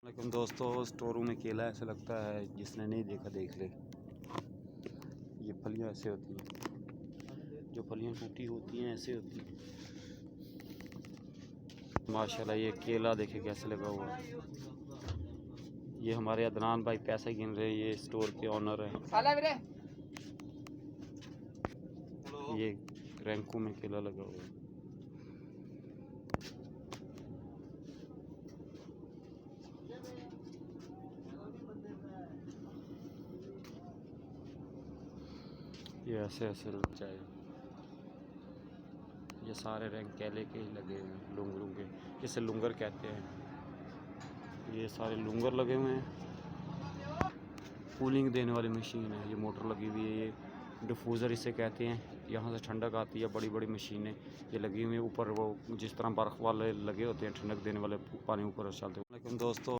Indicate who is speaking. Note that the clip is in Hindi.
Speaker 1: लेकिन दोस्तों स्टोर रूम में केला ऐसा लगता है, जिसने नहीं देखा देख ले। ये फलियाँ ऐसे होती हैं, जो फलियाँ टूटी होती हैं ऐसे होती हैं। माशाल्लाह ये केला देखे कैसे लगा हुआ है। ये हमारे अदनान भाई पैसे गिन रहे हैं, ये स्टोर के ऑनर हैं। ये रैंकों में केला लगा हुआ है। ये ऐसे ऐसे लग जाए। ये सारे रैंक केले के ही लगे हुए हैं, लुंगरों के, जिसे लुंगर कहते हैं। ये सारे लुंगर लगे हुए हैं। कूलिंग देने वाली मशीन है, ये मोटर लगी हुई है, ये डिफ्यूज़र इसे कहते हैं। यहाँ से ठंडक आती है, बड़ी बड़ी मशीनें ये लगी हुई हैं। ऊपर वो जिस तरह बर्फ़ वाले लगे होते हैं ठंडक देने वाले, पानी ऊपर चलते हैं। लेकिन दोस्तों